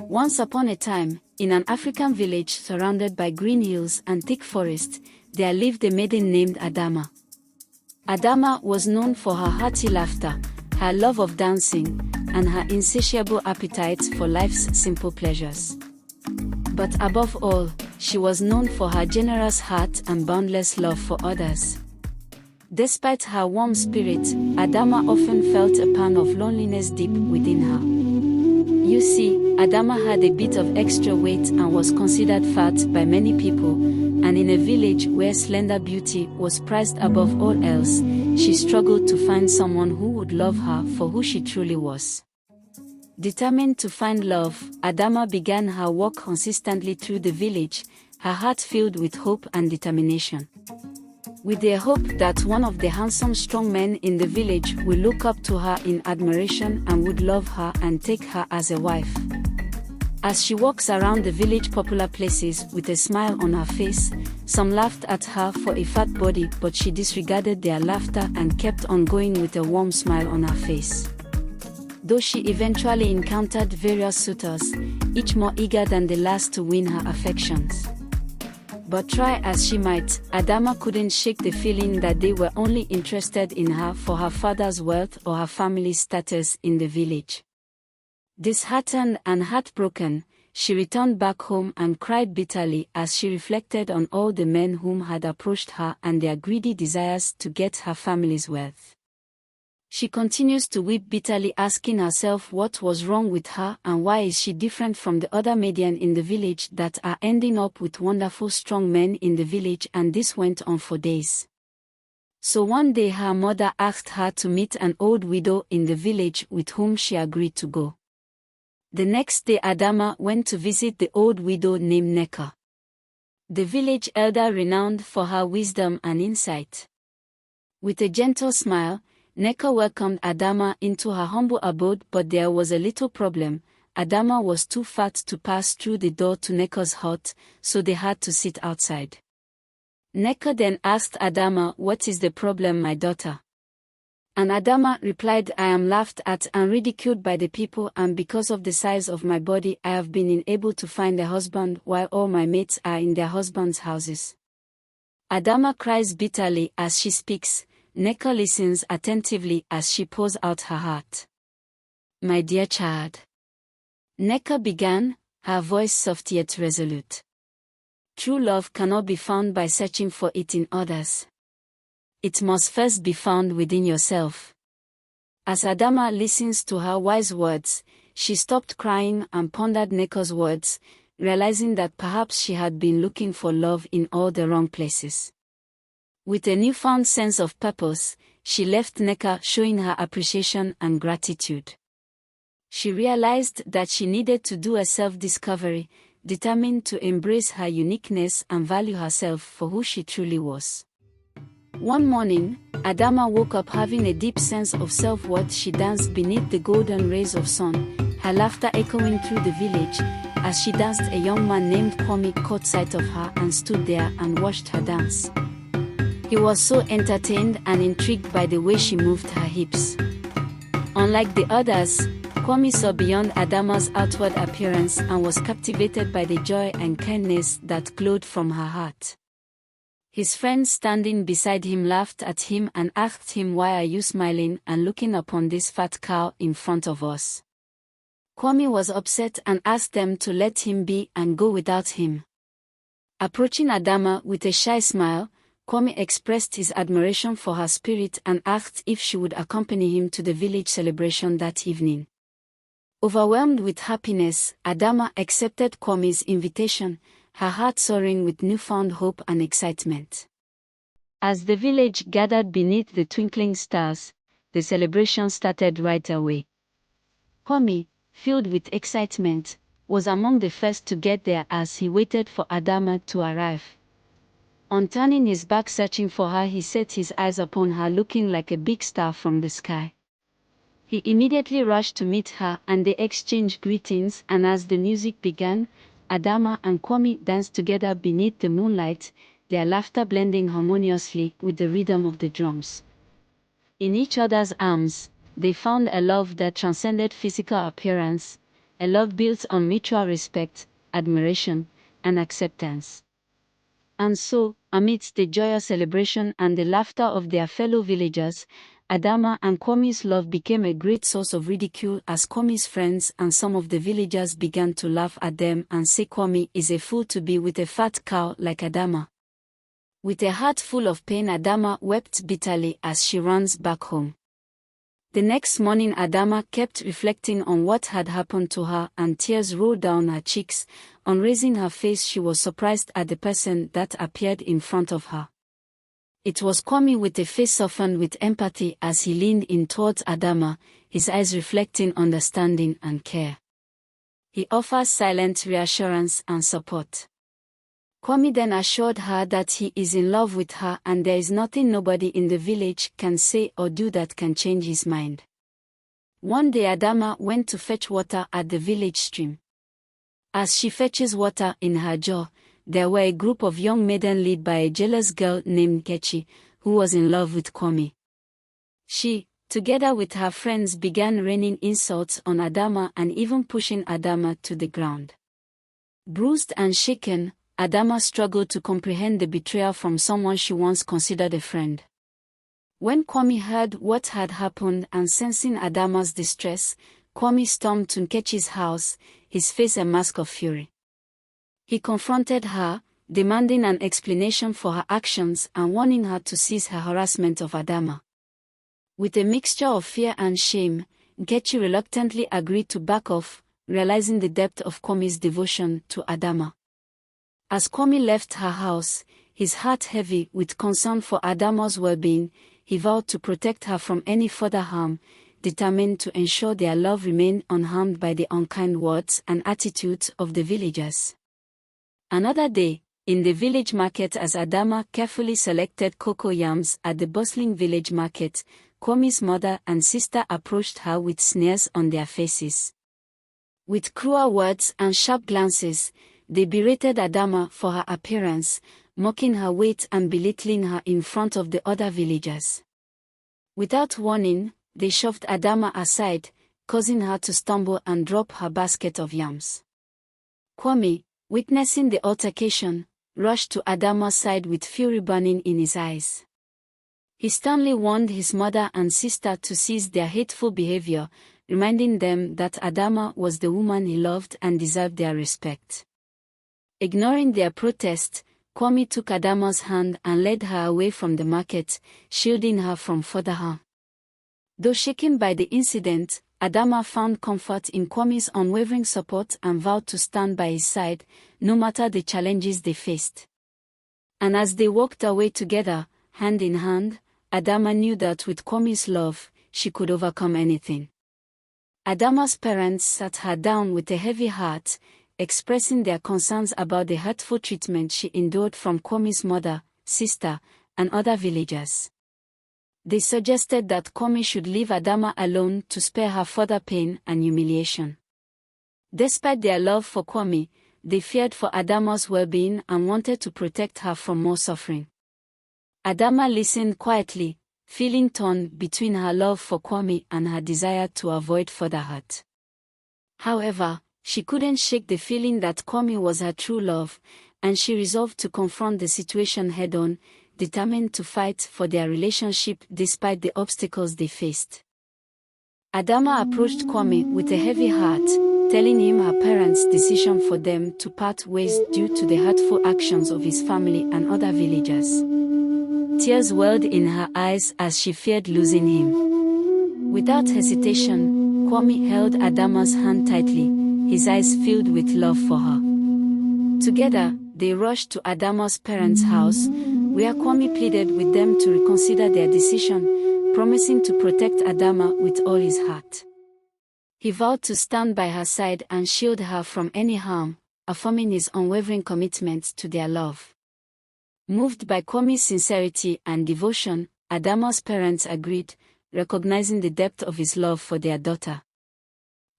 Once upon a time, in an African village surrounded by green hills and thick forest, there lived a maiden named Adamma. Adamma was known for her hearty laughter, her love of dancing, and her insatiable appetite for life's simple pleasures. But above all, she was known for her generous heart and boundless love for others. Despite her warm spirit, Adamma often felt a pang of loneliness deep within her. You see, Adamma had a bit of extra weight and was considered fat by many people, and in a village where slender beauty was prized above all else, she struggled to find someone who would love her for who she truly was. Determined to find love, Adamma began her walk consistently through the village, her heart filled with hope and determination. With the hope that one of the handsome strong men in the village will look up to her in admiration and would love her and take her as a wife. As she walks around the village popular places with a smile on her face, some laughed at her for a fat body, but she disregarded their laughter and kept on going with a warm smile on her face. Though she eventually encountered various suitors, each more eager than the last to win her affections. But try as she might, Adamma couldn't shake the feeling that they were only interested in her for her father's wealth or her family's status in the village. Disheartened and heartbroken, she returned back home and cried bitterly as she reflected on all the men whom had approached her and their greedy desires to get her family's wealth. She continues to weep bitterly, asking herself what was wrong with her and why is she different from the other maidens in the village that are ending up with wonderful strong men in the village, and this went on for days. So one day her mother asked her to meet an old widow in the village with whom she agreed to go. The next day Adamma went to visit the old widow named Neka, the village elder renowned for her wisdom and insight. With a gentle smile, Neka welcomed Adamma into her humble abode, but there was a little problem. Adamma was too fat to pass through the door to Neka's hut, so they had to sit outside. Neka then asked Adamma, "What is the problem, my daughter?" And Adamma replied, "I am laughed at and ridiculed by the people, and because of the size of my body I have been unable to find a husband while all my mates are in their husbands' houses." Adamma cries bitterly as she speaks. Neka listens attentively as she pours out her heart. "My dear child," Neka began, her voice soft yet resolute. "True love cannot be found by searching for it in others. It must first be found within yourself." As Adamma listens to her wise words, she stopped crying and pondered Neka's words, realizing that perhaps she had been looking for love in all the wrong places. With a newfound sense of purpose, she left Neka, showing her appreciation and gratitude. She realized that she needed to do a self-discovery, determined to embrace her uniqueness and value herself for who she truly was. One morning, Adamma woke up having a deep sense of self-worth. She danced beneath the golden rays of sun, her laughter echoing through the village. As she danced, a young man named Kwame caught sight of her and stood there and watched her dance. He was so entertained and intrigued by the way she moved her hips. Unlike the others, Kwame saw beyond Adamma's outward appearance and was captivated by the joy and kindness that glowed from her heart. His friends standing beside him laughed at him and asked him, "Why are you smiling and looking upon this fat cow in front of us?" Kwame was upset and asked them to let him be and go without him. Approaching Adamma with a shy smile, Kwame expressed his admiration for her spirit and asked if she would accompany him to the village celebration that evening. Overwhelmed with happiness, Adamma accepted Kwame's invitation, her heart soaring with newfound hope and excitement. As the village gathered beneath the twinkling stars, the celebration started right away. Kwame, filled with excitement, was among the first to get there as he waited for Adamma to arrive. On turning his back searching for her, he set his eyes upon her looking like a big star from the sky. He immediately rushed to meet her and they exchanged greetings, and as the music began, Adamma and Kwame danced together beneath the moonlight, their laughter blending harmoniously with the rhythm of the drums. In each other's arms, they found a love that transcended physical appearance, a love built on mutual respect, admiration, and acceptance. And so, amidst the joyous celebration and the laughter of their fellow villagers, Adamma and Kwame's love became a great source of ridicule as Kwame's friends and some of the villagers began to laugh at them and say Kwame is a fool to be with a fat cow like Adamma. With a heart full of pain, Adamma wept bitterly as she runs back home. The next morning, Adamma kept reflecting on what had happened to her, and tears rolled down her cheeks. On raising her face, she was surprised at the person that appeared in front of her. It was Kwame, with a face softened with empathy as he leaned in towards Adamma, his eyes reflecting understanding and care. He offers silent reassurance and support. Kwame then assured her that he is in love with her and there is nothing nobody in the village can say or do that can change his mind. One day Adamma went to fetch water at the village stream. As she fetches water in her jar, there were a group of young maidens led by a jealous girl named Nkechi, who was in love with Kwame. She, together with her friends, began raining insults on Adamma and even pushing Adamma to the ground. Bruised and shaken, Adamma struggled to comprehend the betrayal from someone she once considered a friend. When Kwame heard what had happened and sensing Adamma's distress, Kwame stormed to Nkechi's house, his face a mask of fury. He confronted her, demanding an explanation for her actions and warning her to cease her harassment of Adamma. With a mixture of fear and shame, Nkechi reluctantly agreed to back off, realizing the depth of Kwame's devotion to Adamma. As Kwame left her house, his heart heavy with concern for Adamma's well-being, he vowed to protect her from any further harm, determined to ensure their love remained unharmed by the unkind words and attitudes of the villagers. Another day, in the village market, as Adamma carefully selected cocoa yams at the bustling village market, Kwame's mother and sister approached her with sneers on their faces. With cruel words and sharp glances, they berated Adamma for her appearance, mocking her weight and belittling her in front of the other villagers. Without warning, they shoved Adamma aside, causing her to stumble and drop her basket of yams. Kwame, witnessing the altercation, rushed to Adamma's side with fury burning in his eyes. He sternly warned his mother and sister to cease their hateful behavior, reminding them that Adamma was the woman he loved and deserved their respect. Ignoring their protest, Kwame took Adamma's hand and led her away from the market, shielding her from further harm. Though shaken by the incident, Adamma found comfort in Kwame's unwavering support and vowed to stand by his side, no matter the challenges they faced. And as they walked away together, hand in hand, Adamma knew that with Kwame's love, she could overcome anything. Adamma's parents sat her down with a heavy heart, expressing their concerns about the hurtful treatment she endured from Kwame's mother, sister, and other villagers. They suggested that Kwame should leave Adamma alone to spare her further pain and humiliation. Despite their love for Kwame, they feared for Adamma's well-being and wanted to protect her from more suffering. Adamma listened quietly, feeling torn between her love for Kwame and her desire to avoid further hurt. However, she couldn't shake the feeling that Kwame was her true love, and she resolved to confront the situation head-on, determined to fight for their relationship despite the obstacles they faced. Adamma approached Kwame with a heavy heart, telling him her parents' decision for them to part ways due to the hurtful actions of his family and other villagers. Tears welled in her eyes as she feared losing him. Without hesitation, Kwame held Adamma's hand tightly, his eyes filled with love for her. Together, they rushed to Adamma's parents' house, where Kwame pleaded with them to reconsider their decision, promising to protect Adamma with all his heart. He vowed to stand by her side and shield her from any harm, affirming his unwavering commitment to their love. Moved by Kwame's sincerity and devotion, Adamma's parents agreed, recognizing the depth of his love for their daughter.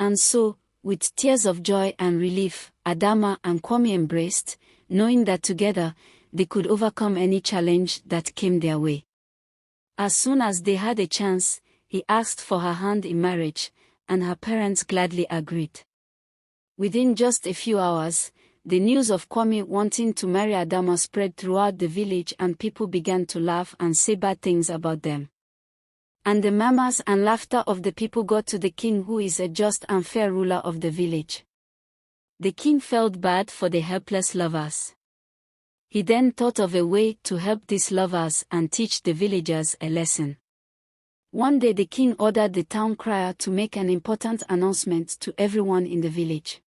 And so, with tears of joy and relief, Adamma and Kwame embraced, knowing that together, they could overcome any challenge that came their way. As soon as they had a chance, he asked for her hand in marriage, and her parents gladly agreed. Within just a few hours, the news of Kwame wanting to marry Adamma spread throughout the village and people began to laugh and say bad things about them. And the murmurs and laughter of the people got to the king, who is a just and fair ruler of the village. The king felt bad for the helpless lovers. He then thought of a way to help these lovers and teach the villagers a lesson. One day the king ordered the town crier to make an important announcement to everyone in the village.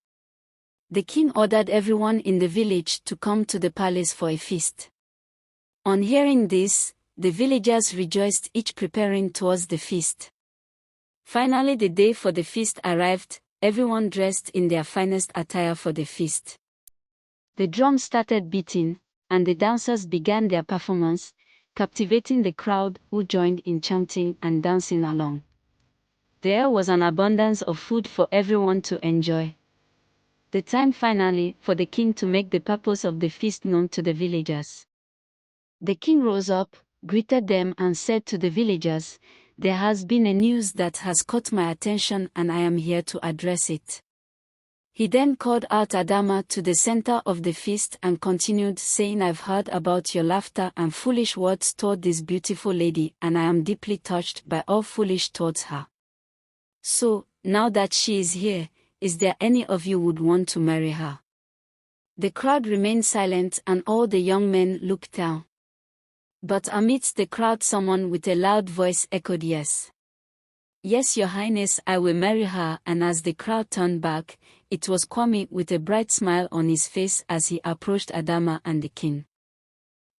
The king ordered everyone in the village to come to the palace for a feast. On hearing this, the villagers rejoiced, each preparing towards the feast. Finally, the day for the feast arrived, everyone dressed in their finest attire for the feast. The drums started beating, and the dancers began their performance, captivating the crowd, who joined in chanting and dancing along. There was an abundance of food for everyone to enjoy. The time finally for the king to make the purpose of the feast known to the villagers. The king rose up, greeted them and said to the villagers, "There has been a news that has caught my attention and I am here to address it." He then called out Adamma to the center of the feast and continued saying, "I've heard about your laughter and foolish words toward this beautiful lady, and I am deeply touched by all foolish towards her. So, now that she is here, is there any of you would want to marry her?" The crowd remained silent and all the young men looked down. But amidst the crowd someone with a loud voice echoed, "Yes. Yes, Your Highness, I will marry her." And as the crowd turned back, it was Kwame with a bright smile on his face as he approached Adamma and the king.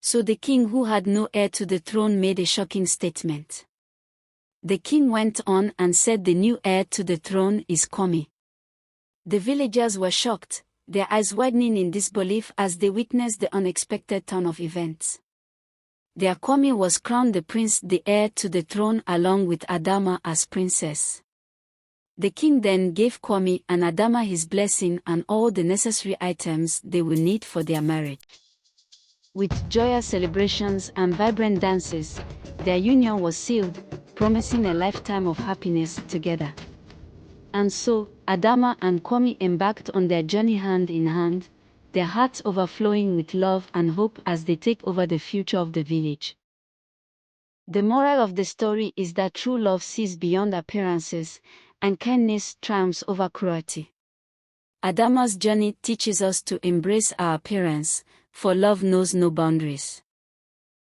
So the king, who had no heir to the throne, made a shocking statement. The king went on and said, "The new heir to the throne is Kwame." The villagers were shocked, their eyes widening in disbelief as they witnessed the unexpected turn of events. Their Kwame was crowned the prince, the heir to the throne, along with Adamma as princess. The king then gave Kwame and Adamma his blessing and all the necessary items they would need for their marriage. With joyous celebrations and vibrant dances, their union was sealed, promising a lifetime of happiness together. And so, Adamma and Kwame embarked on their journey hand in hand, their hearts overflowing with love and hope as they take over the future of the village. The moral of the story is that true love sees beyond appearances, and kindness triumphs over cruelty. Adamma's journey teaches us to embrace our appearance, for love knows no boundaries.